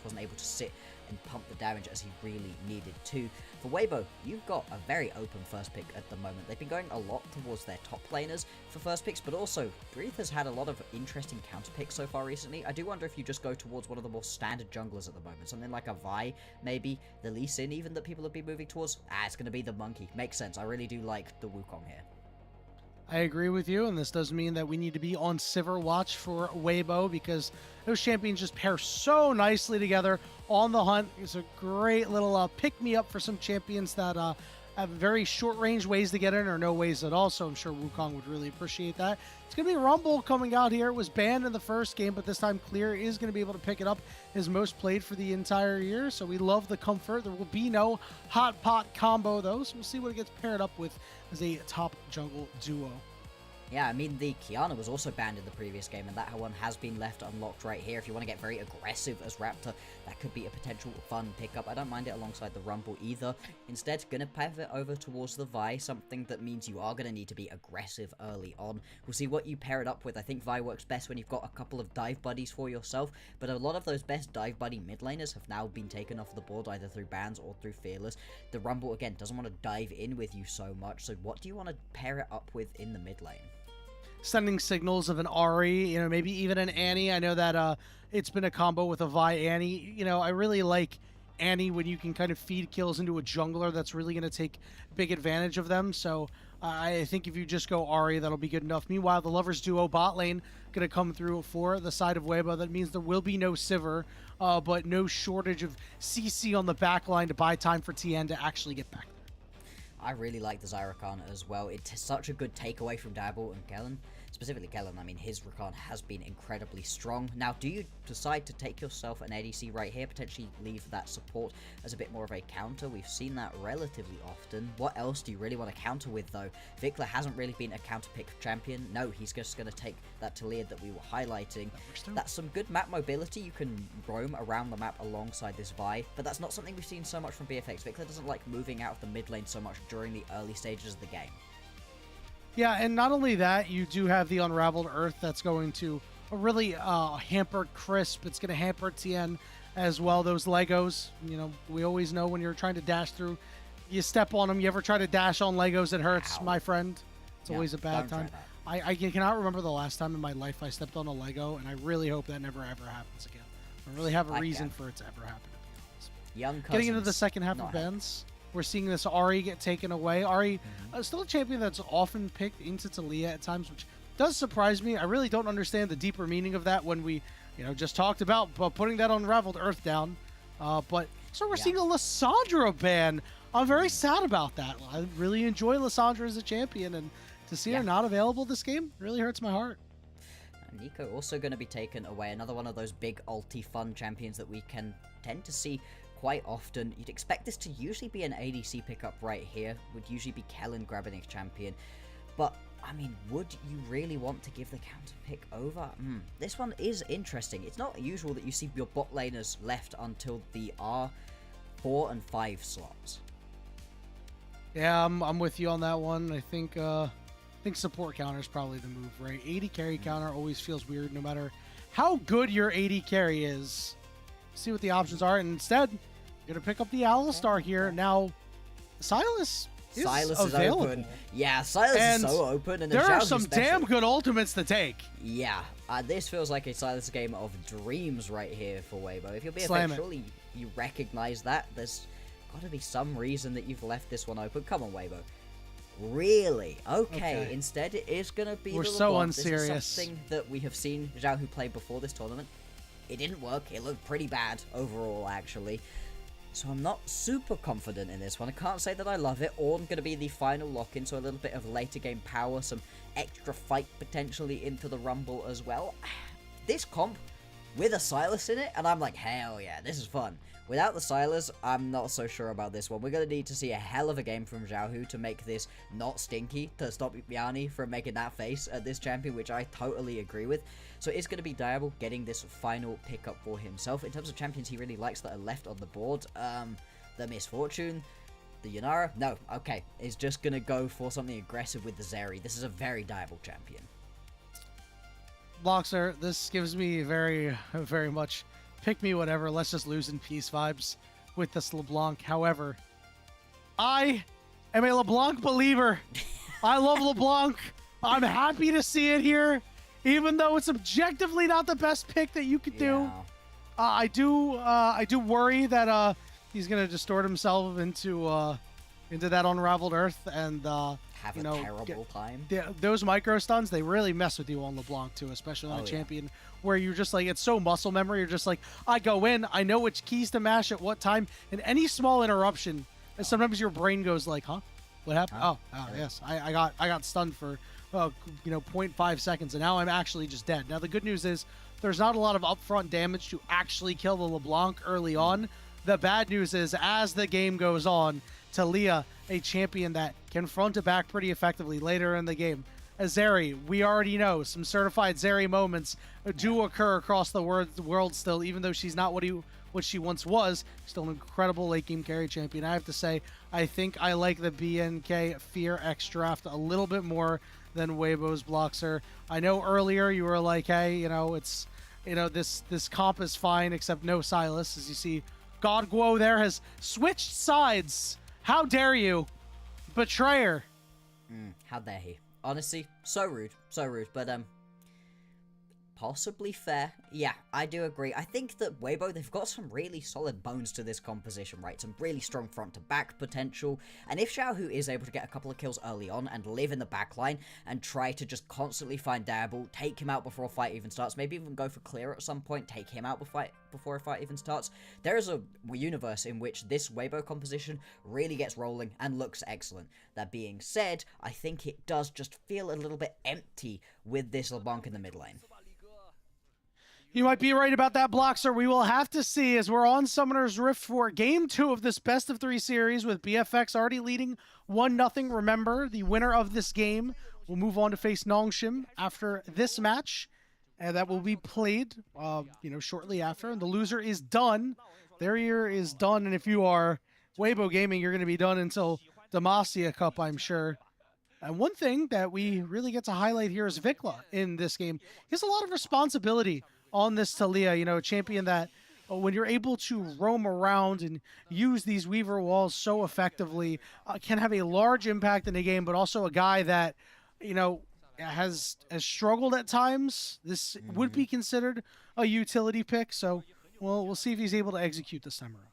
just wasn't able to sit and pump the damage as he really needed to. For Weibo, you've got a very open first pick at the moment. They've been going a lot towards their top laners for first picks, but also Breathe has had a lot of interesting counter picks so far recently. I do wonder if you just go towards one of the more standard junglers at the moment, something like a Vi, maybe the Lee Sin even that people have been moving towards. It's going to be the Monkey. Makes sense. I really do like the Wukong here. I agree with you, and this does mean that we need to be on Sivir watch for Weibo because those champions just pair so nicely together on the hunt. It's a great little pick-me-up for some champions that have very short-range ways to get in or no ways at all, so I'm sure Wukong would really appreciate that. It's going to be Rumble coming out here. It was banned in the first game, but this time Clear is going to be able to pick it up. His most played for the entire year, so we love the comfort. There will be no hot pot combo, though, so we'll see what it gets paired up with as a top jungle duo. Yeah, I mean, the Kiana was also banned in the previous game, and that one has been left unlocked right here. If you want to get very aggressive as Raptor, that could be a potential fun pickup. I don't mind it alongside the Rumble either. Instead, going to pivot over towards the Vi, something that means you are going to need to be aggressive early on. We'll see what you pair it up with. I think Vi works best when you've got a couple of dive buddies for yourself, but a lot of those best dive buddy mid laners have now been taken off the board, either through bans or through Fearless. The Rumble, again, doesn't want to dive in with you so much, so what do you want to pair it up with in the mid lane? Sending signals of an Ahri, you know, maybe even an Annie. I know that it's been a combo with a Vi Annie. You know, I really like Annie when you can kind of feed kills into a jungler that's really going to take big advantage of them. So I think if you just go Ahri, that'll be good enough. Meanwhile, the Lovers duo bot lane going to come through for the side of Weibo. That means there will be no Sivir, but no shortage of CC on the back line to buy time for Tian to actually get back. I really like the Zyrakan as well. It's such a good takeaway from Diable and Kellin. Specifically Kellin, I mean, his Rakan has been incredibly strong. Now, do you decide to take yourself an ADC right here, potentially leave that support as a bit more of a counter? We've seen that relatively often. What else do you really want to counter with, though? VicLa hasn't really been a counter pick champion. No, he's just going to take that Taliyah that we were highlighting. That's some good map mobility. You can roam around the map alongside this Vi, but that's not something we've seen so much from BFX. VicLa doesn't like moving out of the mid lane so much during the early stages of the game. Yeah, and not only that, you do have the Unraveled Earth that's going to really hamper Crisp. It's going to hamper Tian as well. Those Legos, you know, we always know when you're trying to dash through, you step on them. You ever try to dash on Legos, it hurts, my friend. It's always a bad time. I cannot remember the last time in my life I stepped on a Lego, and I really hope that never ever happens again. I really have a reason for it to ever happen. Young cousins, getting into the second half of bans. We're seeing this Ahri get taken away. Ahri, still a champion that's often picked into Taliyah at times, which does surprise me. I really don't understand the deeper meaning of that when we, you know, just talked about putting that Unraveled Earth down. But so we're seeing a Lissandra ban. I'm very sad about that. I really enjoy Lissandra as a champion, and to see her not available this game really hurts my heart. Nico also going to be taken away. Another one of those big ulti fun champions that we can tend to see quite often. You'd expect this to usually be an ADC pickup right here. Would usually be Kellin grabbing a champion. But, I mean, would you really want to give the counter pick over? This one is interesting. It's not usual that you see your bot laners left until the R4 and 5 slots. Yeah, I'm with you on that one. I think support counter is probably the move, right? 80 carry counter always feels weird no matter how good your 80 carry is. See what the options are, and instead, you're going to pick up the Alistar here. Now, Silas is available. Open. Yeah, Silas is so open. And there are some damn good ultimates to take. Yeah, this feels like a Silas game of dreams right here for Weibo. If you're BFX, surely you recognize that. There's got to be some reason that you've left this one open. Come on, Weibo. Really? Okay. Instead, it is going to be We're so unserious. This is something that we have seen Xiaohu play before this tournament. It didn't work. It looked pretty bad overall, actually. So I'm not super confident in this one. I can't say that I love it. Ornn going to be the final lock-in, so a little bit of later game power, some extra fight potentially into the Rumble as well. This comp with a Silas in it, and I'm like, hell yeah, this is fun. Without the Silas, I'm not so sure about this one. We're going to need to see a hell of a game from Xiaohu to make this not stinky, to stop Yanni from making that face at this champion, which I totally agree with. So it's going to be Diable getting this final pickup for himself. In terms of champions he really likes that are left on the board, the Misfortune, the Yanara, no, okay, is just going to go for something aggressive with the Zeri. This is a very Diable champion. Bloxxer, this gives me very much pick me whatever. Let's just lose in peace vibes with this LeBlanc. However, I am a LeBlanc believer. I love LeBlanc. I'm happy to see it here, even though it's objectively not the best pick that you could do. I do worry that he's gonna distort himself into that unraveled earth and have a terrible time. Those micro stuns, they really mess with you on LeBlanc too, especially on a champion where you're just like, it's so muscle memory. You're just like, I go in, I know which keys to mash at what time, and any small interruption, and sometimes your brain goes like, huh? What happened? Oh, yes, I got stunned for 0.5 seconds, and now I'm actually just dead. Now the good news is there's not a lot of upfront damage to actually kill the LeBlanc early on. The bad news is as the game goes on, Talia, a champion that can front it back pretty effectively later in the game. Zeri, we already know some certified Zeri moments do occur across the world still, even though she's not what she once was. Still an incredible late game carry champion. I have to say, I think I like the BNK FEARX draft a little bit more than Weibo's Bloxxer. I know earlier you were like, hey, this comp is fine except no Silas. As you see, Godguo there has switched sides. How dare you, betrayer? How dare he? Honestly, so rude, but possibly fair. Yeah, I do agree. I think that Weibo, they've got some really solid bones to this composition, right? Some really strong front to back potential. And if Xiaohu is able to get a couple of kills early on and live in the backline and try to just constantly find Diable, take him out before a fight even starts, maybe even go for clear at some point, take him out before a fight even starts, there is a universe in which this Weibo composition really gets rolling and looks excellent. That being said, I think it does just feel a little bit empty with this LeBlanc in the mid lane. You might be right about that, Bloxxer. We will have to see as we're on Summoner's Rift for Game 2 of this best of 3 series with BFX already leading 1-0. Remember, the winner of this game will move on to face Nongshim after this match. And that will be played, shortly after. And the loser is done. Their year is done. And if you are Weibo Gaming, you're going to be done until Demacia Cup, I'm sure. And one thing that we really get to highlight here is VicLa in this game. He has a lot of responsibility on this Talia, a champion that when you're able to roam around and use these Weaver walls so effectively, can have a large impact in the game, but also a guy that, has struggled at times. This would be considered a utility pick, so we'll see if he's able to execute this time around.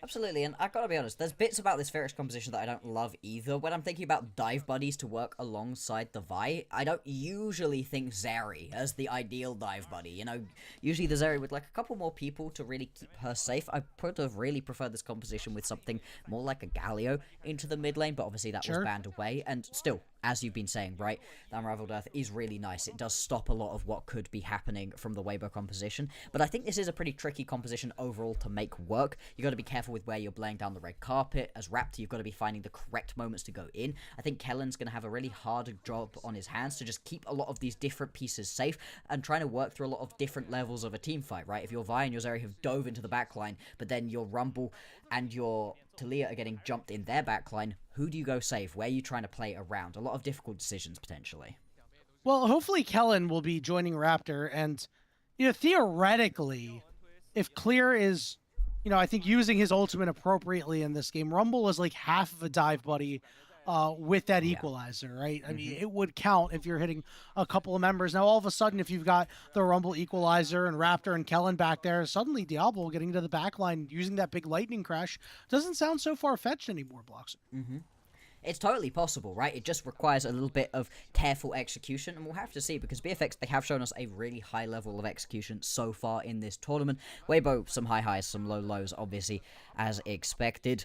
Absolutely, and I gotta be honest, there's bits about this FEARX composition that I don't love either. When I'm thinking about dive buddies to work alongside the Vi, I don't usually think Zeri as the ideal dive buddy. Usually the Zeri with like a couple more people to really keep her safe. I would have really preferred this composition with something more like a Galio into the mid lane, but obviously that was banned away, and still, as you've been saying, right, the Unraveled Earth is really nice. It does stop a lot of what could be happening from the Weibo composition, but I think this is a pretty tricky composition overall to make work. You got to be careful with where you're laying down the red carpet. As Raptor, you've got to be finding the correct moments to go in. I think Kellin's going to have a really hard job on his hands to just keep a lot of these different pieces safe and trying to work through a lot of different levels of a team fight, right? If your Vi and your Zeri have dove into the backline, but then your Rumble and your Talia are getting jumped in their backline, who do you go save? Where are you trying to play around? A lot of difficult decisions, potentially. Well, hopefully Kellin will be joining Raptor, and, theoretically, if Clear is, I think using his ultimate appropriately in this game, Rumble is like half of a dive buddy with that equalizer, right? I mean, it would count if you're hitting a couple of members. Now, all of a sudden, if you've got the Rumble equalizer and Raptor and Kellin back there, suddenly Diable getting to the back line using that big lightning crash doesn't sound so far-fetched anymore, Bloxxer. It's totally possible, right? It just requires a little bit of careful execution, and we'll have to see, because BFX, they have shown us a really high level of execution so far in this tournament. Weibo, some high highs, some low lows, obviously, as expected.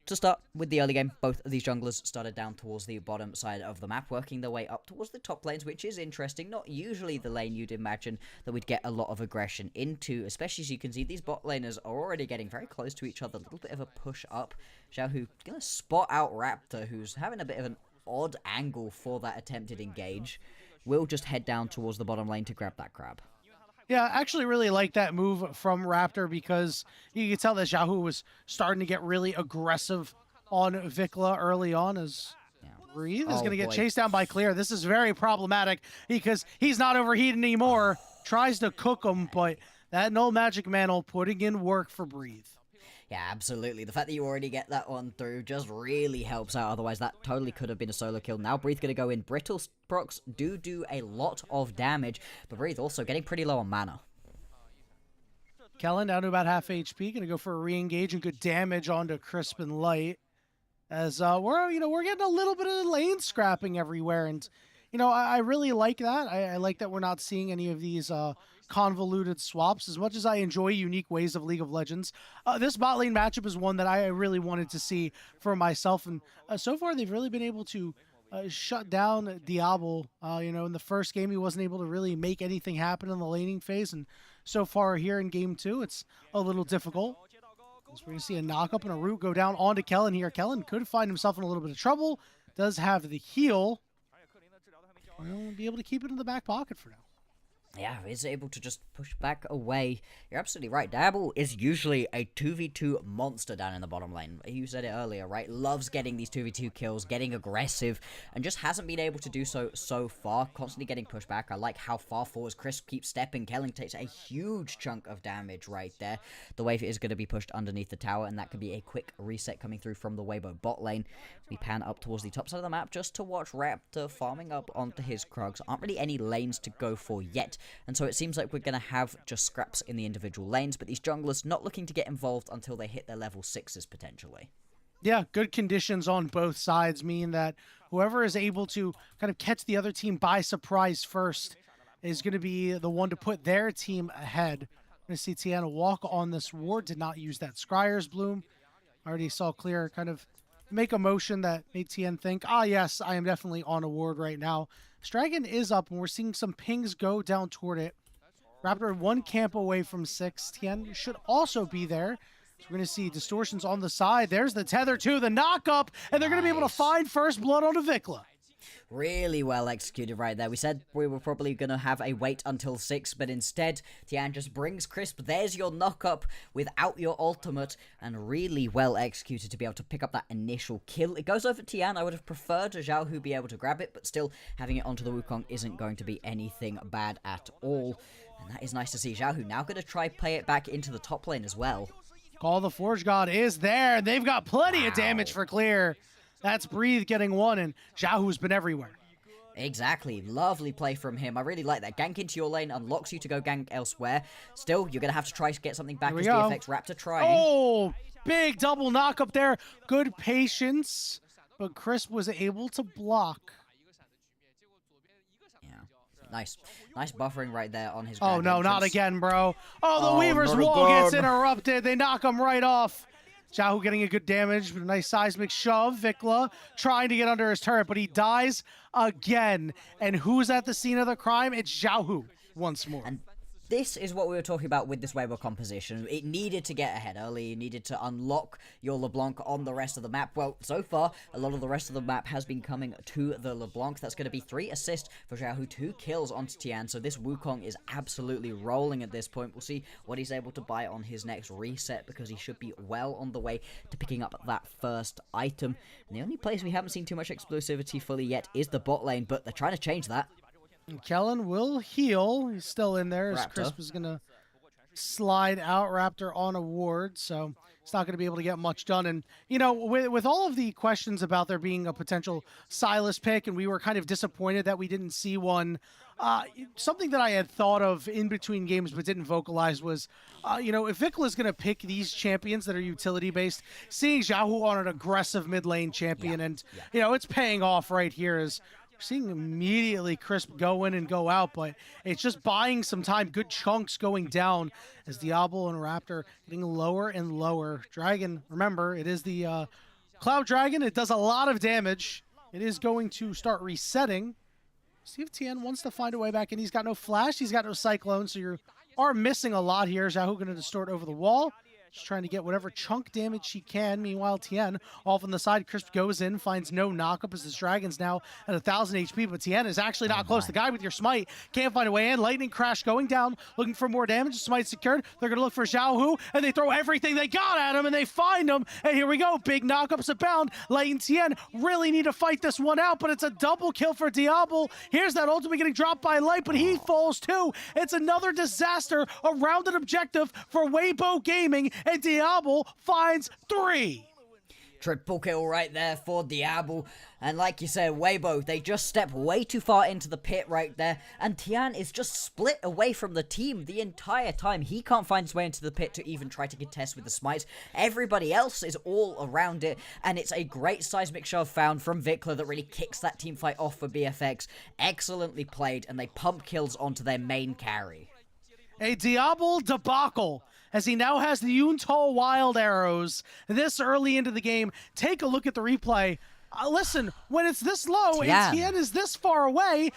To start with the early game, both of these junglers started down towards the bottom side of the map, working their way up towards the top lanes, which is interesting. Not usually the lane you'd imagine that we'd get a lot of aggression into, especially as you can see these bot laners are already getting very close to each other. A little bit of a push up. Xiaohu gonna spot out Raptor, who's having a bit of an odd angle for that attempted engage. We'll just head down towards the bottom lane to grab that crab. Yeah, I actually really like that move from Raptor because you can tell that Xiaohu was starting to get really aggressive on VicLa early on as Breathe is going to get chased down by Clear. This is very problematic because he's not overheating anymore. tries to cook them, but that No Magic Mantle putting in work for Breathe. Yeah, absolutely. The fact that you already get that one through just really helps out. Otherwise, that totally could have been a solo kill. Now, Breathe going to go in. Brittle procs do a lot of damage, but Breathe also getting pretty low on mana. Kellin down to about half HP, going to go for a re-engage and good damage onto Crisp and Light. As we're getting a little bit of lane scrapping everywhere, and I really like that. I like that we're not seeing any of these convoluted swaps. As much as I enjoy unique ways of League of Legends, this bot lane matchup is one that I really wanted to see for myself, and so far they've really been able to shut down Diable. In the first game he wasn't able to really make anything happen in the laning phase, and so far here in game 2 it's a little difficult. So we're going to see a knock-up and a root go down onto Kellin here. Kellin could find himself in a little bit of trouble. Does have the heal. We'll be able to keep it in the back pocket for now. Yeah, is able to just push back away. You're absolutely right. Diable is usually a 2v2 monster down in the bottom lane. You said it earlier, right? Loves getting these 2v2 kills, getting aggressive, and just hasn't been able to do so far. Constantly getting pushed back. I like how far forward Chris keeps stepping. Kellin takes a huge chunk of damage right there. The wave is going to be pushed underneath the tower, and that could be a quick reset coming through from the Weibo bot lane. We pan up towards the top side of the map just to watch Raptor farming up onto his Krugs. Aren't really any lanes to go for yet. And so it seems like we're going to have just scraps in the individual lanes, but these junglers not looking to get involved until they hit their level 6s potentially. Yeah, good conditions on both sides mean that whoever is able to kind of catch the other team by surprise first is going to be the one to put their team ahead. I'm going to see Tian walk on this ward, did not use that Scryer's Bloom. Already saw Clear kind of make a motion that made Tian think, yes, I am definitely on a ward right now. Dragon is up, and we're seeing some pings go down toward it. Raptor 1 camp away from 6. Tian should also be there. So we're going to see distortions on the side. There's the tether to the knock-up, and they're going to be able to find first blood onto VicLa. Really well executed right there. We said we were probably going to have a wait until 6, but instead, Tian just brings Crisp. There's your knock-up without your ultimate, and really well executed to be able to pick up that initial kill. It goes over Tian. I would have preferred Xiaohu be able to grab it, but still, having it onto the Wukong isn't going to be anything bad at all. And that is nice to see. Xiaohu now going to try play it back into the top lane as well. Call the Forge God is there. They've got plenty of damage for Clear. That's Breathe getting one, and Xiaohu's been everywhere. Exactly. Lovely play from him. I really like that. Gank into your lane unlocks you to go gank elsewhere. Still, you're going to have to try to get something back as BFX Raptor trying. Oh, big double knock up there. Good patience, but Chris was able to block. Yeah. Nice buffering right there on his Oh, no, entrance. not again, bro. Oh, the Weaver's wall gets interrupted. They knock him right off. Xiaohu getting a good damage, but a nice seismic shove. VicLa trying to get under his turret, but he dies again. And who's at the scene of the crime? It's Xiaohu once more. And this is what we were talking about with this Weibo composition. It needed to get ahead early. You needed to unlock your LeBlanc on the rest of the map. Well, so far, a lot of the rest of the map has been coming to the LeBlanc. That's going to be 3 assists for Xiaohu, 2 kills onto Tian. So this Wukong is absolutely rolling at this point. We'll see what he's able to buy on his next reset, because he should be well on the way to picking up that first item. And the only place we haven't seen too much explosivity fully yet is the bot lane, but they're trying to change that. And Kellin will heal. He's still in there as Raptor. Crisp is going to slide out. Raptor on a ward, so he's not going to be able to get much done. And, with all of the questions about there being a potential Sylas pick, and we were kind of disappointed that we didn't see one, something that I had thought of in between games but didn't vocalize was, if VicLa is going to pick these champions that are utility-based, seeing Xiaohu on an aggressive mid-lane champion, and, it's paying off right here as we're seeing immediately Crisp go in and go out, but it's just buying some time. Good chunks going down as Diable and Raptor getting lower and lower. Dragon, remember, it is the Cloud Dragon. It does a lot of damage. It is going to start resetting. See if Tian wants to find a way back in. He's got no flash. He's got no cyclone, so you are missing a lot here. Xiaohu going to distort over the wall. Just trying to get whatever chunk damage she can. Meanwhile, Tian off on the side. Crisp goes in, finds no knockup as this Dragon's now at 1,000 HP, but Tian is actually not close. The guy with your smite can't find a way in. Lightning Crash going down, looking for more damage. Smite secured. They're going to look for Xiaohu, and they throw everything they got at him, and they find him. And here we go. Big knockups abound. Light and Tian really need to fight this one out, but it's a double kill for Diable. Here's that ultimate getting dropped by Light, but he falls too. It's another disaster around an objective for Weibo Gaming, and Diable finds 3. Triple kill right there for Diable. And like you said, Weibo, they just step way too far into the pit right there. And Tian is just split away from the team the entire time. He can't find his way into the pit to even try to contest with the smite. Everybody else is all around it. And it's a great seismic shove found from VicLa that really kicks that team fight off for BFX. Excellently played, and they pump kills onto their main carry. A Diable debacle, as he now has the Yuntal Wild Arrows this early into the game. Take a look at the replay. Listen, when it's this low and Tian is this far away,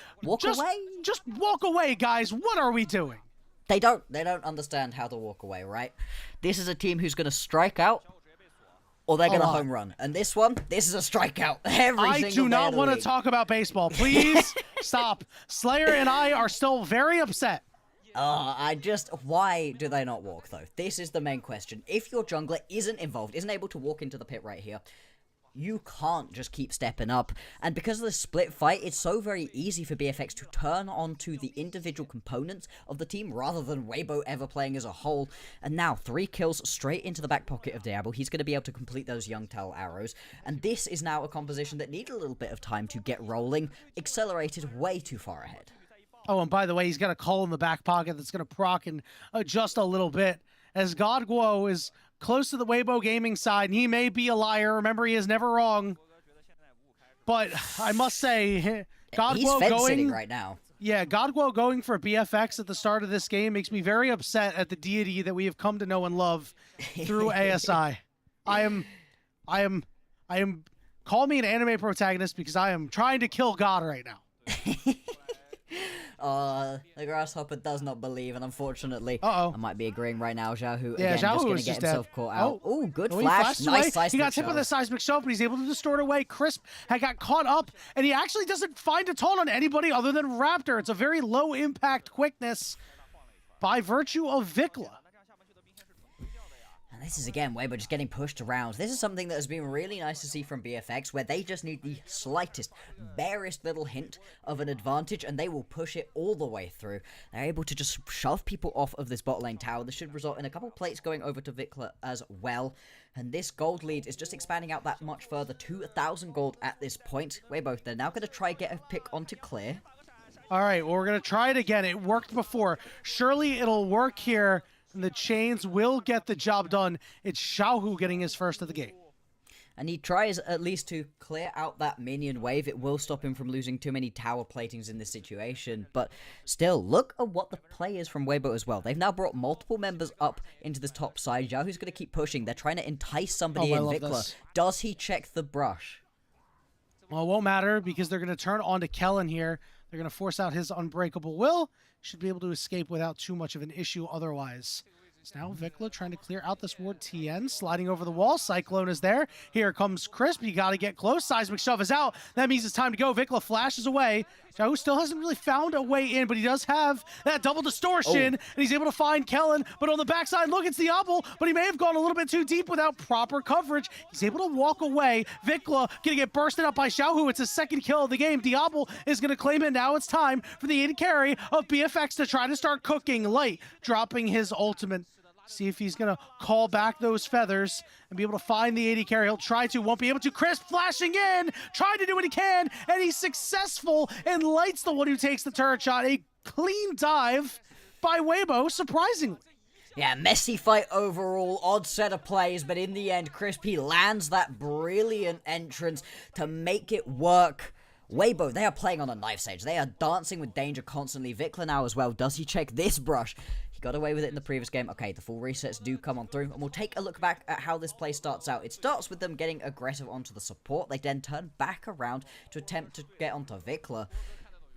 just walk away, guys. What are we doing? They don't understand how to walk away, right? This is a team who's going to strike out, or they're going to home run. And this is a strikeout. I do not want to talk about baseball. Please stop. Slayer and I are still very upset. Why do they not walk, though? This is the main question. If your jungler isn't involved, isn't able to walk into the pit right here, you can't just keep stepping up. And because of the split fight, it's so very easy for BFX to turn onto the individual components of the team rather than Weibo ever playing as a whole. And now, 3 kills straight into the back pocket of Diable. He's going to be able to complete those Yuntal arrows. And this is now a composition that needed a little bit of time to get rolling, accelerated way too far ahead. Oh, and by the way, he's got a call in the back pocket that's going to proc and adjust a little bit. As Godguo is close to the Weibo Gaming side, and he may be a liar. Remember, he is never wrong. But I must say, Godguo going right now. Yeah, Godguo going for BFX at the start of this game makes me very upset at the deity that we have come to know and love through ASI. I am call me an anime protagonist because I am trying to kill God right now. The grasshopper does not believe, and unfortunately, I might be agreeing right now. Xiaohu, yeah, again, just going to get himself caught out. Oh, good flash. Nice seismic He got hit with a seismic shove, but he's able to distort away. Crisp had got caught up, and he actually doesn't find a taunt on anybody other than Raptor. It's a very low impact quickness by virtue of VicLa. This is, again, Weibo just getting pushed around. This is something that has been really nice to see from BFX, where they just need the slightest, barest little hint of an advantage, and they will push it all the way through. They're able to just shove people off of this bot lane tower. This should result in a couple plates going over to VicLa as well. And this gold lead is just expanding out that much further to 1,000 gold at this point. Weibo, they're now going to try get a pick onto Clear. All right, well, we're going to try it again. It worked before. Surely it'll work here. And the chains will get the job done. It's Xiaohu getting his first of the game. And he tries at least to clear out that minion wave. It will stop him from losing too many tower platings in this situation. But still, look at what the play is from Weibo as well. They've now brought multiple members up into the top side. Xiaohu's going to keep pushing. They're trying to entice somebody in VicLa. Does he check the brush? Well, it won't matter because they're going to turn on to Kellin here. They're going to force out his unbreakable will. Should be able to escape without too much of an issue otherwise. It's now VicLa trying to clear out this ward. Tian sliding over the wall. Cyclone is there. Here comes Crisp. You got to get close. Seismic shove is out. That means it's time to go. VicLa flashes away. Xiaohu still hasn't really found a way in, but he does have that double distortion, and he's able to find Kellin. But on the backside, look, it's Diable, but he may have gone a little bit too deep without proper coverage. He's able to walk away. VicLa gonna get bursted up by Xiaohu. It's his second kill of the game. Diable is gonna claim it. Now it's time for the AD carry of BFX to try to start cooking. Light dropping his ultimate. See if he's going to call back those feathers and be able to find the AD carry. He'll try to, won't be able to. Crisp flashing in, trying to do what he can, and he's successful, and Light's the one who takes the turret shot. A clean dive by Weibo, surprisingly. Yeah, messy fight overall, odd set of plays, but in the end, Crisp, he lands that brilliant entrance to make it work. Weibo, they are playing on a knife edge. They are dancing with danger constantly. VicLa now as well. Does he check this brush? Got away with it in the previous game. Okay, the full resets do come on through, and we'll take a look back at how this play starts out. It starts with them getting aggressive onto the support. They then turn back around to attempt to get onto VicLa.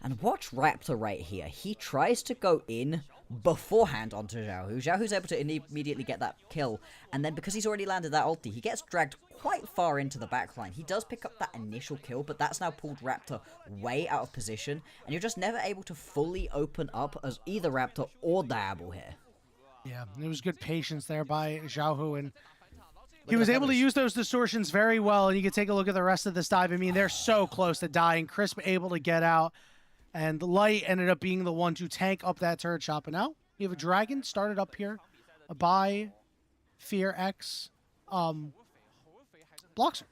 And watch Raptor right here. He tries to go in beforehand onto Xiaohu. Xiaohu's able to immediately get that kill, and then because he's already landed that ulti, he gets dragged quite far into the backline. He does pick up that initial kill, but that's now pulled Raptor way out of position, and you're just never able to fully open up as either Raptor or Diable here. Yeah, there was good patience there by Xiaohu, and he was able to use those distortions very well, and you can take a look at the rest of this dive. I mean, they're so close to dying. Crisp able to get out, and Light ended up being the one to tank up that turret shot. But now we have a dragon started up here by FEARX Bloxxer.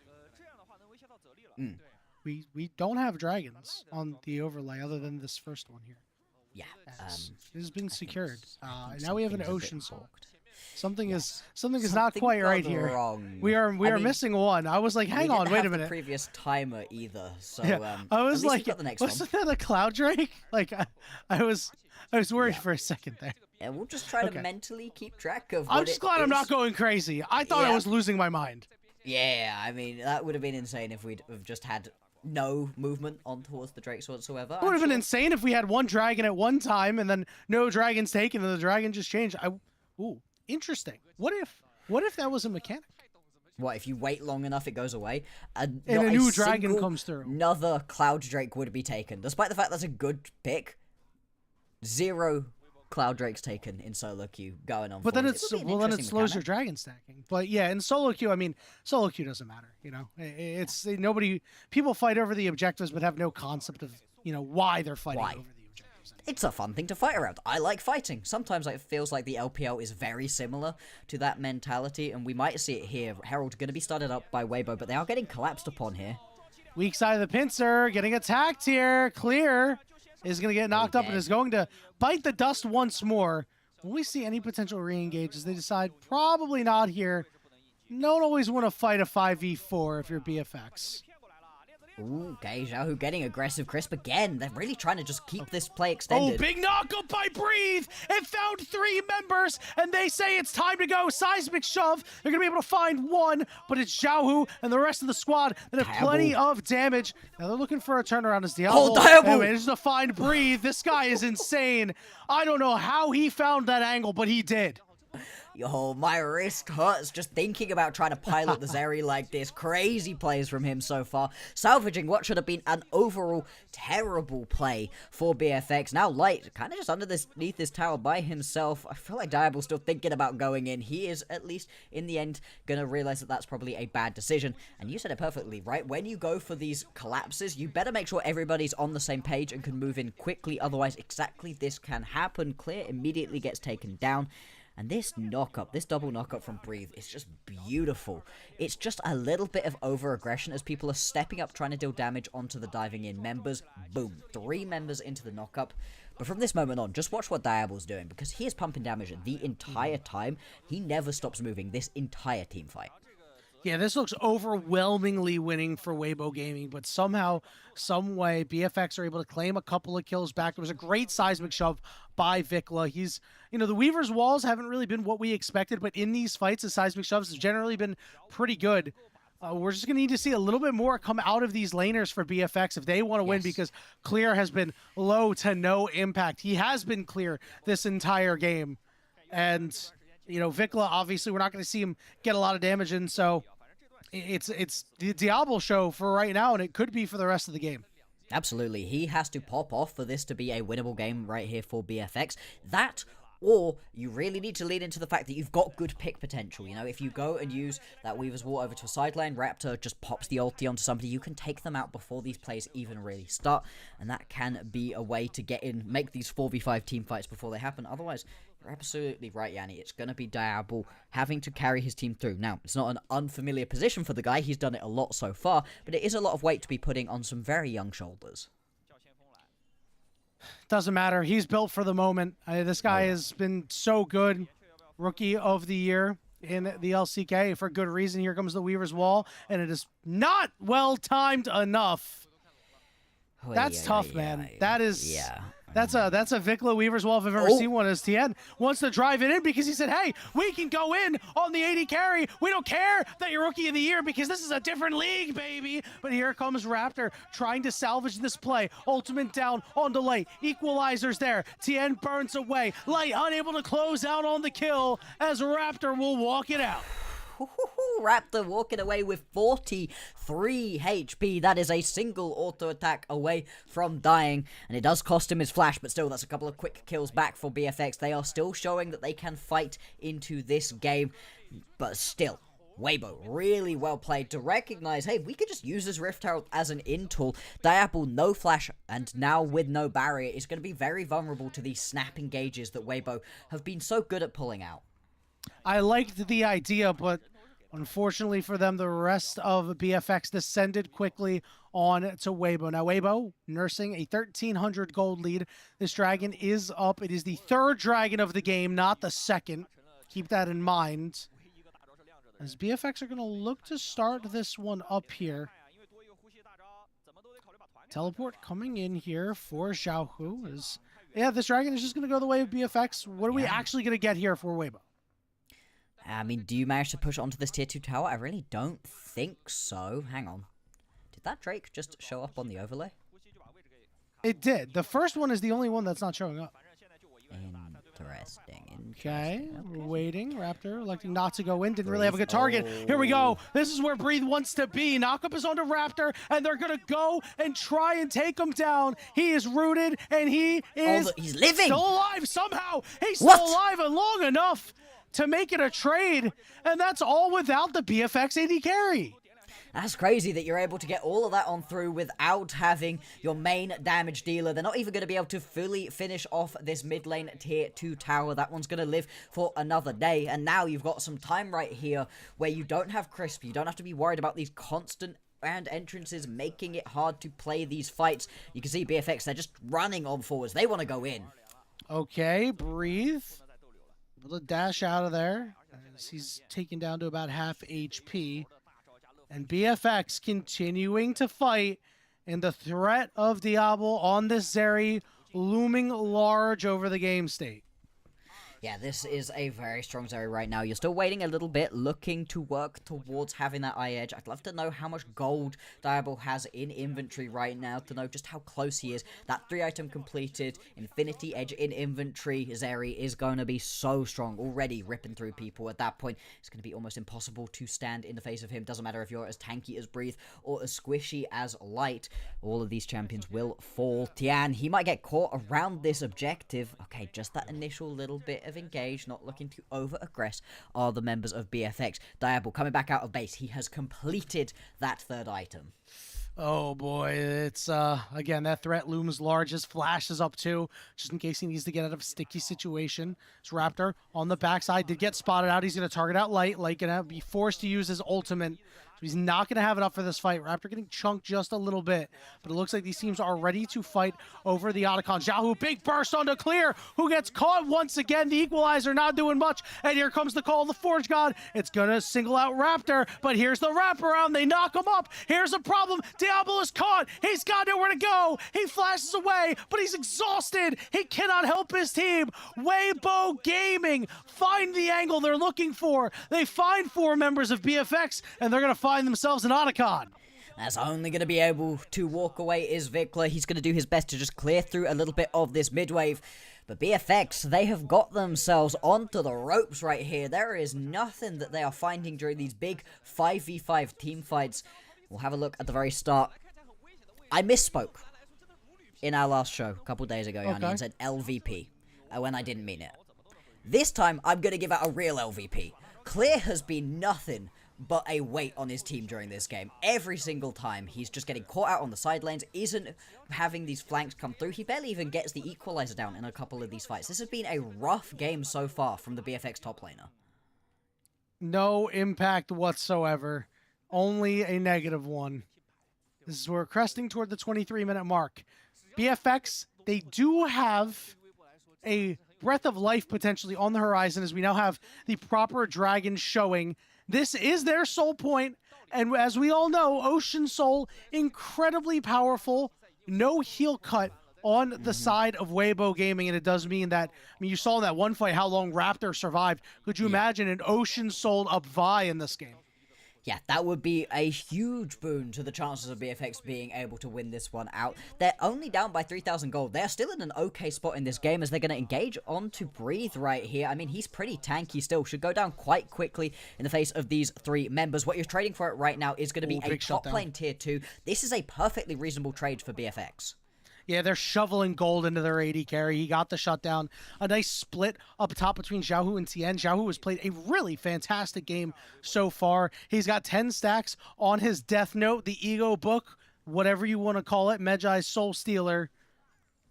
We don't have dragons on the overlay other than this first one here. Yeah. It has been secured. And now we have an Ocean Soul. Something is Something not quite right here. Wrong. We are missing one. I was like, hang on, wait a minute. The previous timer either. So yeah, I was like, wasn't that a Cloud Drake? Like I was worried for a second there. Yeah, we'll just try to mentally keep track of. I'm just glad I'm not going crazy. I thought I was losing my mind. Yeah, I mean that would have been insane if we'd have just had no movement on towards the Drakes whatsoever. It would have been insane if we had one dragon at one time and then no dragons taken and the dragon just changed. Ooh, interesting. What if that was a mechanic? What, if you wait long enough, it goes away? And a new dragon comes through. Another Cloud Drake would be taken. Despite the fact that's a good pick, 0 Cloud Drakes taken in solo queue going on. But then it slows your dragon stacking. But yeah, in solo queue, I mean, solo queue doesn't matter. You know, it's people fight over the objectives, but have no concept of why they're fighting over the objectives. It's a fun thing to fight around. I like fighting. Sometimes it feels like the LPL is very similar to that mentality, and we might see it here. Herald going to be started up by Weibo, but they are getting collapsed upon here. Weak side of the pincer, getting attacked here. Clear is going to get knocked up and is going to bite the dust once more. Will we see any potential re-engage as they decide probably not here? Don't always want to fight a 5v4 if you're BFX. Ooh, okay, Xiaohu getting aggressive. Crisp again. They're really trying to just keep this play extended. Oh, big knockup by Breathe. It found 3 members, and they say it's time to go. Seismic shove. They're going to be able to find one, but it's Xiaohu and the rest of the squad that have plenty of damage. Now they're looking for a turnaround as Diable. Oh, Diable! Manages to find Breathe. This guy is insane. I don't know how he found that angle, but he did. Yo, my wrist hurts just thinking about trying to pilot the Zeri like this. Crazy plays from him so far. Salvaging what should have been an overall terrible play for BFX. Now Light kind of just underneath this tower by himself. I feel like Diable's still thinking about going in. He is, at least in the end, going to realize that that's probably a bad decision. And you said it perfectly, right? When you go for these collapses, you better make sure everybody's on the same page and can move in quickly. Otherwise, exactly this can happen. Clear immediately gets taken down. And this knockup, this double knockup from Breathe is just beautiful. It's just a little bit of over-aggression as people are stepping up trying to deal damage onto the diving in members. Boom. 3 members into the knockup. But from this moment on, just watch what Diable's doing, because he is pumping damage the entire time. He never stops moving this entire team fight. Yeah, this looks overwhelmingly winning for Weibo Gaming, but somehow, some way, BFX are able to claim a couple of kills back. There was a great seismic shove by VicLa. He's, the Weaver's walls haven't really been what we expected, but in these fights, the seismic shoves have generally been pretty good. We're just going to need to see a little bit more come out of these laners for BFX if they want to win, because Clear has been low to no impact. He has been Clear this entire game. And, VicLa, obviously, we're not going to see him get a lot of damage in, so it's the Diable show for right now, and it could be for the rest of the game. Absolutely. He has to pop off for this to be a winnable game right here for BFX. That, or you really need to lean into the fact that you've got good pick potential. If you go and use that Weaver's Wall over to a sideline, Raptor just pops the ulti onto somebody, you can take them out before these plays even really start, and that can be a way to get in, make these 4v5 team fights before they happen. Otherwise, you're absolutely right, Yanni. It's going to be Diable having to carry his team through. Now, it's not an unfamiliar position for the guy. He's done it a lot so far, but it is a lot of weight to be putting on some very young shoulders. Doesn't matter. He's built for the moment. This guy has been so good. Rookie of the year in the LCK for good reason. Here comes the Weaver's Wall, and it is not well timed enough. That's tough, man. That is... Yeah. That's a VicLa Weaver's wall if I've ever seen one. As Tian wants to drive it in because he said, hey, we can go in on the 80 carry. We don't care that you're Rookie of the Year because this is a different league, baby. But here comes Raptor trying to salvage this play. Ultimate down onto Light. Equalizer's there. Tian burns away. Light unable to close out on the kill as Raptor will walk it out. Raptor walking away with 43 HP. That is a single auto attack away from dying, and it does cost him his flash, but still, that's a couple of quick kills back for BFX. They are still showing that they can fight into this game, but still, Weibo, really well played to recognize, hey, we could just use this Rift Herald as an in tool. Diable, no flash, and now with no barrier, is going to be very vulnerable to these snap engages that Weibo have been so good at pulling out. I liked the idea, but unfortunately for them, the rest of BFX descended quickly on to Weibo. Now, Weibo nursing a 1,300 gold lead. This dragon is up. It is the third dragon of the game, not the second. Keep that in mind. As BFX are going to look to start this one up here. Teleport coming in here for Xiaohu. Yeah, this dragon is just going to go the way of BFX. What are we actually going to get here for Weibo? I mean, do you manage to push onto this tier 2 tower? I really don't think so. Hang on. Did that Drake just show up on the overlay? It did. The first one is the only one that's not showing up. Interesting. Okay, we're waiting. Raptor electing not to go in. Didn't really have a good target. Here we go. This is where Breathe wants to be. Knockup is onto Raptor, and they're going to go and try and take him down. He is rooted, and he is he's living. Still alive somehow. He's still alive and long enough to make it a trade, and that's all without the BFX AD carry. That's crazy that you're able to get all of that on through without having your main damage dealer. They're not even going to be able to fully finish off this mid lane tier 2 tower. That one's going to live for another day. And now you've got some time right here where you don't have Crisp. You don't have to be worried about these constant and entrances making it hard to play these fights. You can see BFX, they're just running on forwards. They want to go in. Okay, Breathe. A little dash out of there as he's taken down to about half HP. And BFX continuing to fight, and the threat of Diable on this Zeri looming large over the game state. Yeah, this is a very strong Zeri right now. You're still waiting a little bit, looking to work towards having that eye edge. I'd love to know how much gold Diable has in inventory right now, to know just how close he is. That 3-item completed, Infinity Edge in inventory. Zeri is going to be so strong, already ripping through people. At that point, it's going to be almost impossible to stand in the face of him. Doesn't matter if you're as tanky as Breathe or as squishy as Light. All of these champions will fall. Tian, he might get caught around this objective. Okay, just that initial little bit of engage, not looking to over-aggress, are the members of BFX. Diable coming back out of base. He has completed that 3rd item. Oh boy, it's again, that threat looms large. His flash is up too, just in case he needs to get out of a sticky situation. It's Raptor on the backside, did get spotted out. He's going to target out Light. Light going to be forced to use his ultimate. He's not going to have enough for this fight. Raptor getting chunked just a little bit, but it looks like these teams are ready to fight over the Otacon. Xiaohu, big burst onto Clear, who gets caught once again. The Equalizer not doing much, and here comes the call of the Forge God. It's going to single out Raptor, but here's the wraparound. They knock him up. Here's a problem. Diable is caught. He's got nowhere to go. He flashes away, but he's exhausted. He cannot help his team. Weibo Gaming find the angle they're looking for. They find 4 members of BFX, and they're going to find themselves an Otacon. That's only going to be able to walk away is VicLa. He's going to do his best to just clear through a little bit of this mid-wave. But BFX, they have got themselves onto the ropes right here. There is nothing that they are finding during these big 5v5 team fights. We'll have a look at the very start. I misspoke in our last show a couple days ago, Yanni, and said LVP when I didn't mean it. This time, I'm going to give out a real LVP. Clear has been nothing but a weight on his team during this game. Every single time, he's just getting caught out on the side lanes, isn't having these flanks come through. He barely even gets the Equalizer down in a couple of these fights. This has been a rough game so far from the BFX top laner. No impact whatsoever. Only a negative one. This is where we're cresting toward the 23-minute mark. BFX, they do have a breath of life potentially on the horizon, as we now have the proper dragon showing. This is their soul point, and as we all know, Ocean Soul, incredibly powerful, no heal cut on the side of Weibo Gaming, and it does mean that, I mean, you saw in that one fight how long Raptor survived. Could you imagine an Ocean Soul up Vi in this game? Yeah, that would be a huge boon to the chances of BFX being able to win this one out. They're only down by 3,000 gold. They're still in an okay spot in this game as they're going to engage onto Breathe right here. I mean, he's pretty tanky still. Should go down quite quickly in the face of these three members. What you're trading for it right now is going to be a top lane tier 2. This is a perfectly reasonable trade for BFX. Yeah, they're shoveling gold into their AD carry. He got the shutdown. A nice split up top between Xiaohu and Tian. Xiaohu has played a really fantastic game so far. He's got 10 stacks on his Death Note, the Ego Book, whatever you want to call it, Medjai's Soul Stealer.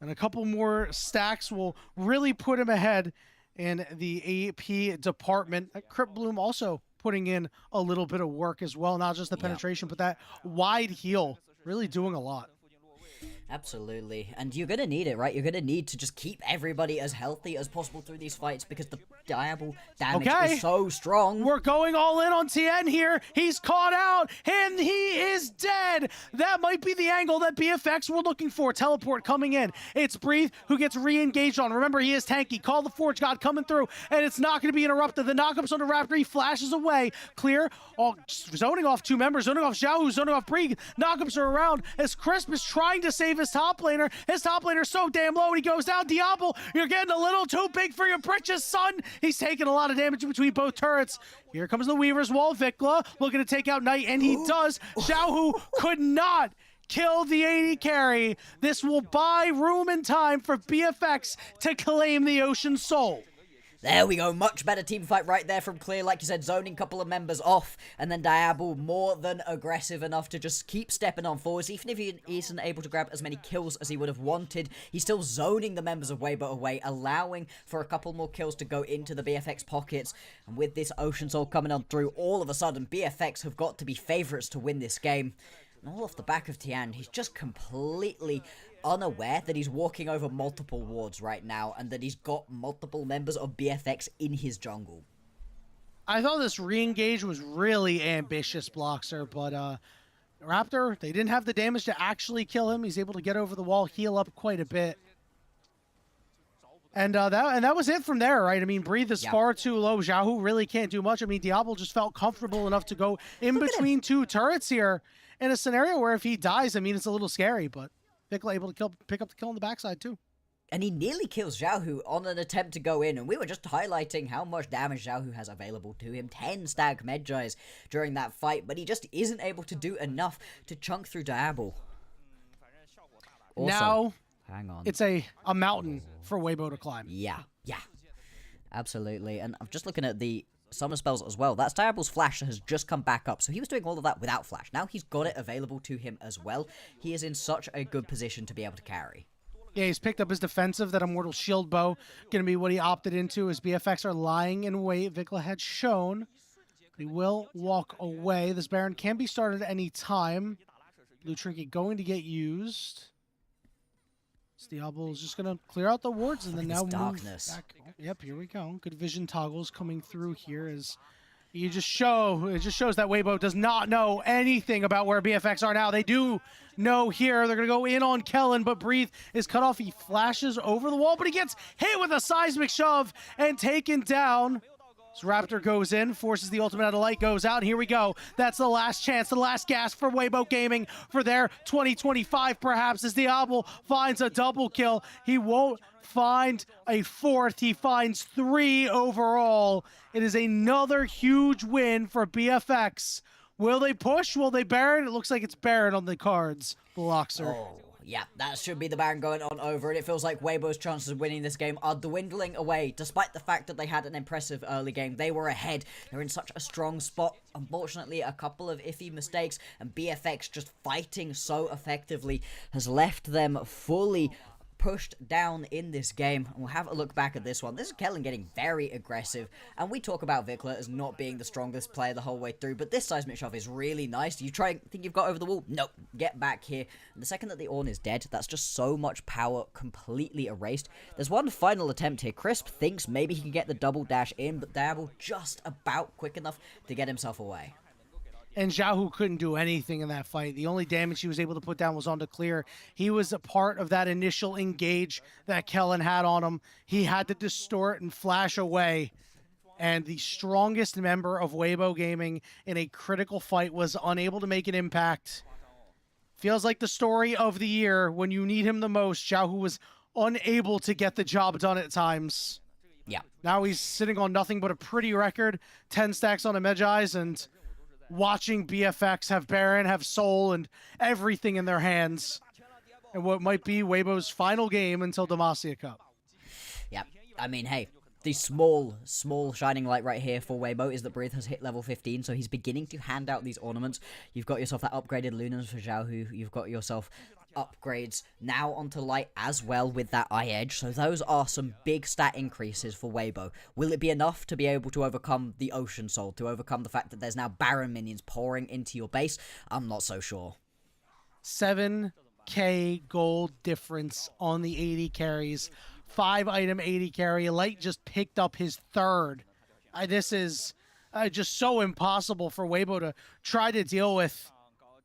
And a couple more stacks will really put him ahead in the AP department. Crypt Bloom also putting in a little bit of work as well. Not just the penetration, but that wide heal. Really doing a lot. Absolutely, and you're gonna need it, right? You're gonna need to just keep everybody as healthy as possible through these fights because the Diable damage is so strong. We're going all in on Tian here. He's caught out, and he is dead. That might be the angle that BFX were looking for. Teleport coming in. It's Breathe who gets re-engaged on. Remember, he is tanky. Call the Forge God coming through, and it's not going to be interrupted. The knockup's on the Raptor. He flashes away. Clear. Oh, zoning off two members. Zoning off Xiaohu. Zoning off Breathe. Knockups are around as Crisp is trying to save his top laner. His top laner's so damn low, and he goes down. Diable, you're getting a little too big for your britches, son. He's taking a lot of damage between both turrets. Here comes the Weaver's Wall. VicLa looking to take out Knight, and he does. Xiaohu could not kill the AD carry. This will buy room and time for BFX to claim the Ocean Soul. There we go, much better team fight right there from Clear, like you said, zoning a couple of members off, and then Diable more than aggressive enough to just keep stepping on forwards, even if he isn't able to grab as many kills as he would have wanted. He's still zoning the members of Weibo away, allowing for a couple more kills to go into the BFX pockets, and with this Ocean Soul coming on through, all of a sudden, BFX have got to be favourites to win this game. And all off the back of Tian, he's just completely unaware that he's walking over multiple wards right now and that he's got multiple members of BFX in his jungle. I thought this re-engage was really ambitious, Bloxxer, but Raptor, they didn't have the damage to actually kill him. He's able to get over the wall, heal up quite a bit. And that was it from there, right? I mean, Breathe is far too low. Xiaohu really can't do much. I mean, Diable just felt comfortable enough to go in between two turrets here in a scenario where if he dies, I mean, it's a little scary, but VicLa able to pick up the kill on the backside too. And he nearly kills Xiaohu on an attempt to go in, and we were just highlighting how much damage Xiaohu has available to him. 10 stack Medjais during that fight, but he just isn't able to do enough to chunk through Diable. Also, now, hang on. It's a mountain for Weibo to climb. Yeah. Absolutely. And I'm just looking at the summer spells as well. That's Diable's flash has just come back up, so he was doing all of that without flash. Now he's got it available to him as well. He is in such a good position to be able to carry. Yeah, he's picked up his defensive, that Immortal Shield Bow. Going to be what he opted into as BFX are lying in wait. VicLa had shown. He will walk away. This Baron can be started at any time. Blue Trinket going to get used. Diable is just going to clear out the wards and then now darkness. Move back. Oh, yep, here we go. Good vision toggles coming through here as it just shows that Weibo does not know anything about where BFX are now. They do know here. They're going to go in on Kellin, but Breathe is cut off. He flashes over the wall, but he gets hit with a seismic shove and taken down. So Raptor goes in, forces the ultimate out of light, goes out, and here we go. That's the last chance, the last gasp for Weibo Gaming for their 2025 perhaps, as Diable finds a double kill. He won't find a fourth, he finds 3 overall. It is another huge win for BFX. Will they push? Will they Baron? It looks like it's Baron on the cards, Bloxxer. Oh. Yeah, that should be the Baron going on over, and it feels like Weibo's chances of winning this game are dwindling away. Despite the fact that they had an impressive early game, they were ahead. They're in such a strong spot. Unfortunately, a couple of iffy mistakes, and BFX just fighting so effectively has left them fully pushed down in this game. And we'll have a look back at this one. This is Kellin getting very aggressive, and we talk about VicLa as not being the strongest player the whole way through, but this seismic shove is really nice. You think you've got over the wall? Nope, get back here. And the second that the Ornn is dead, that's just so much power completely erased. There's one final attempt here. Crisp thinks maybe he can get the double dash in, but Diable just about quick enough to get himself away. And Xiaohu couldn't do anything in that fight. The only damage he was able to put down was on the clear. He was a part of that initial engage that Kellin had on him. He had to distort and flash away. And the strongest member of Weibo Gaming in a critical fight was unable to make an impact. Feels like the story of the year. When you need him the most, Xiaohu was unable to get the job done at times. Yeah. Now he's sitting on nothing but a pretty record. 10 stacks on a Medjai's, and watching BFX have Baron, have Soul, and everything in their hands. And what might be Weibo's final game until Demacia Cup. Yeah, I mean, hey, the small shining light right here for Weibo is that Breathe has hit level 15, so he's beginning to hand out these ornaments. You've got yourself that upgraded Lunas for Xiaohu. You've got yourself upgrades now onto Light as well with that eye edge, so those are some big stat increases for Weibo. Will it be enough to be able to overcome the Ocean Soul, to overcome the fact that there's now Baron minions pouring into your base? I'm not so sure. 7k gold difference on the 80 carries. 5 item 80 carry. Light just picked up his third. This is just so impossible for Weibo to try to deal with.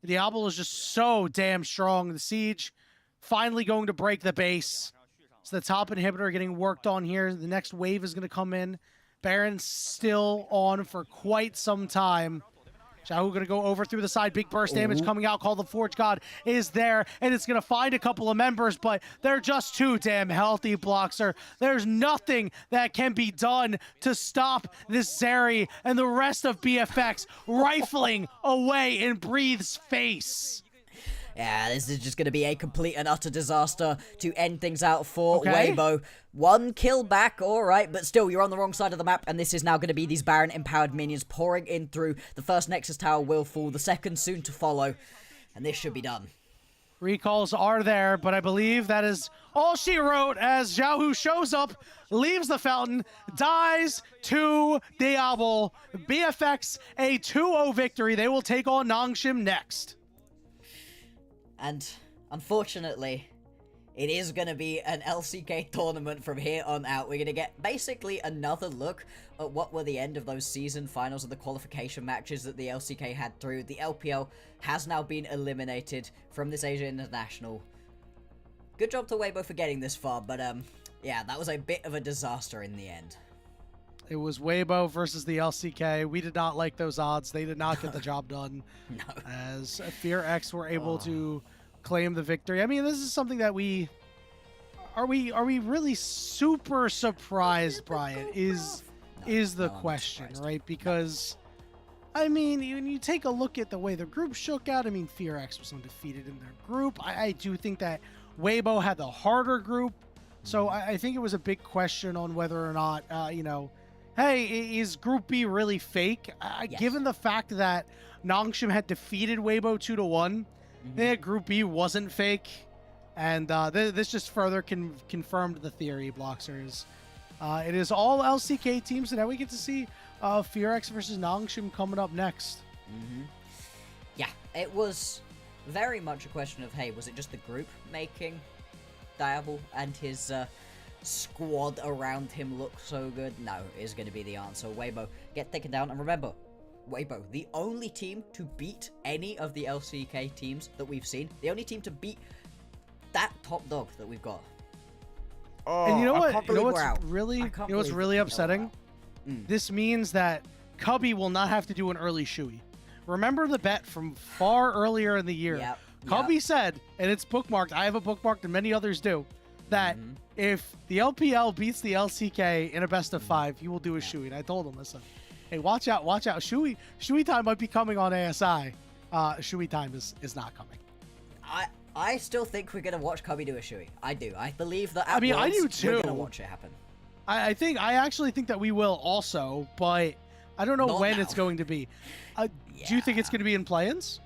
Diable is just so damn strong. The siege finally going to break the base. So the top inhibitor getting worked on here. The next wave is going to come in. Baron's still on for quite some time. Xiaohu going to go over through the side. Big burst damage coming out. Call the Forge God is there, and it's going to find a couple of members, but they're just too damn healthy, Bloxxer. There's nothing that can be done to stop this Zeri and the rest of BFX rifling away in Breathe's face. Yeah, this is just going to be a complete and utter disaster to end things out for Weibo. 1 kill back, alright, but still, you're on the wrong side of the map, and this is now going to be these Baron-empowered minions pouring in through. The first Nexus Tower will fall, the second soon to follow, and this should be done. Recalls are there, but I believe that is all she wrote as Xiaohu shows up, leaves the fountain, dies to Diable. BFX, a 2-0 victory. They will take on Nongshim next. And unfortunately, it is going to be an LCK tournament from here on out. We're going to get basically another look at what were the end of those season finals and the qualification matches that the LCK had through. The LPL has now been eliminated from this Asia International. Good job to Weibo for getting this far, but yeah, that was a bit of a disaster in the end. It was Weibo versus the LCK. We did not like those odds. They did not get the job done. No. As FEARX were able to claim the victory. I mean, this is something that are we really super surprised, Brian? Is the question, right? Because I mean, when you take a look at the way the group shook out, I mean, FEARX was undefeated in their group. I do think that Weibo had the harder group. So I think it was a big question on whether or not, you know, hey, is Group B really fake? Yes. Given the fact that Nongshim had defeated Weibo 2-1, that Group B wasn't fake. And this just further confirmed the theory, Bloxxers. It is all LCK teams, and now we get to see FEARX versus Nongshim coming up next. Yeah, it was very much a question of, hey, was it just the group making Diable and his squad around him look so good? No, is going to be the answer. Weibo get taken down, and remember, Weibo, the only team to beat any of the LCK teams that we've seen, the only team to beat that top dog that we've got. And you know what? You know what's really upsetting? This means that Cubby will not have to do an early Shui. Remember the bet from far earlier in the year. Yep. Cubby said, and it's bookmarked, I have it bookmarked and many others do, that if the LPL beats the LCK in a best of 5, he will do a Shui. And I told him, listen, hey, watch out. Shui time might be coming on ASI. Shui time is not coming. I still think we're going to watch Cubby do a Shui. I do. I believe that I do too. We're going to watch it happen. I actually think that we will also, but I don't know Not when now. it's going to be. Do you think it's going to be in play-ins?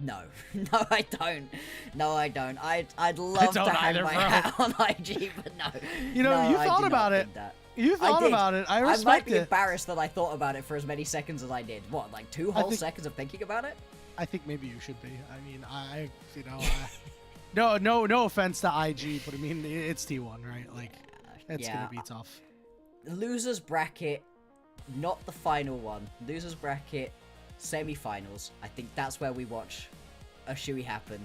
No. No, I don't. No, I don't. I'd love to hang my hat on IG, but no. You know, you thought about it. You thought about it. I respect it. I might be embarrassed that I thought about it for as many seconds as I did. What, like 2 whole seconds of thinking about it? I think maybe you should be. I mean, no offense to IG, but I mean, it's T1, right? Like, it's going to be tough. Losers bracket not the final one. Losers bracket, semi-finals. I think that's where we watch a Shui happen.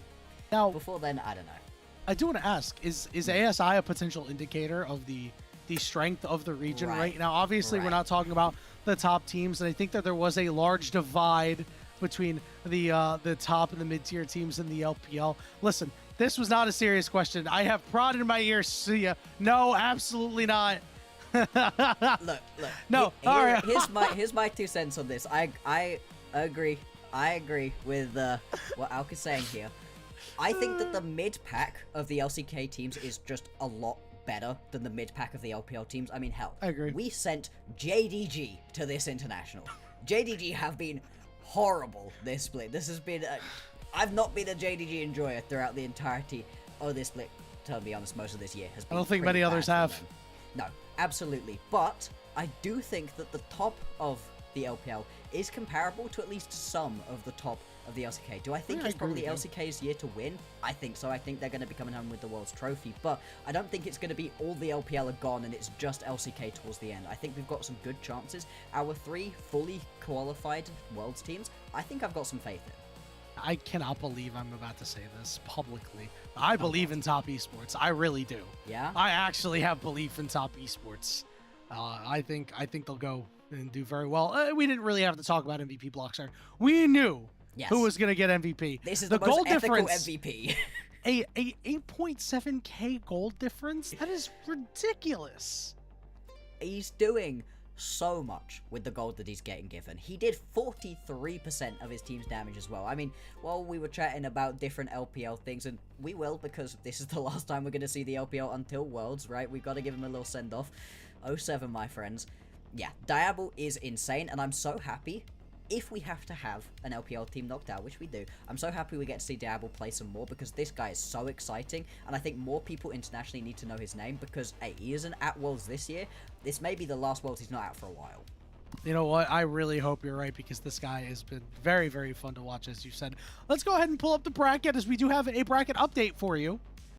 Now, before then, I don't know. I do want to ask, is ASI a potential indicator of the strength of the region right now? Obviously, we're not talking about the top teams, and I think that there was a large divide between the top and the mid-tier teams in the LPL. Listen, this was not a serious question. I have prod in my ears. See ya. No, absolutely not. look. No. All right. Here's my 2 cents on this. I agree. I agree with what Alk is saying here. I think that the mid-pack of the LCK teams is just a lot better than the mid-pack of the LPL teams. I mean, hell, I agree. We sent JDG to this international. JDG have been horrible this split. This has been... I've not been a JDG enjoyer throughout the entirety of this split. To be honest, most of this year has been... I don't think many others have. No, absolutely. But I do think that the top of the LPL is comparable to at least some of the top of the LCK. Do I think it's probably LCK's year to win? I think so. I think they're going to be coming home with the World's Trophy, but I don't think it's going to be all the LPL are gone and it's just LCK towards the end. I think we've got some good chances. Our 3 fully qualified Worlds teams, I think I've got some faith in. I cannot believe I'm about to say this publicly. I believe in top esports. I really do. Yeah? I actually have belief in top esports. I think they'll go and do very well. We didn't really have to talk about MVP Bloxxer. We knew who was going to get MVP. This is the most gold ethical difference, MVP. a 8.7k gold difference? That is ridiculous. He's doing so much with the gold that he's getting given. He did 43% of his team's damage as well. I mean, while we were chatting about different LPL things, and we will, because this is the last time we're going to see the LPL until Worlds, right? We've got to give him a little send-off. 07, my friends. Yeah, Diable is insane, and I'm so happy. If we have to have an LPL team knocked out, which we do, I'm so happy we get to see Diable play some more, because this guy is so exciting, and I think more people internationally need to know his name, because, hey, he isn't at Worlds this year. This may be the last Worlds he's not out for a while. You know what? I really hope you're right, because this guy has been very, very fun to watch, as you said. Let's go ahead and pull up the bracket, as we do have a bracket update for you.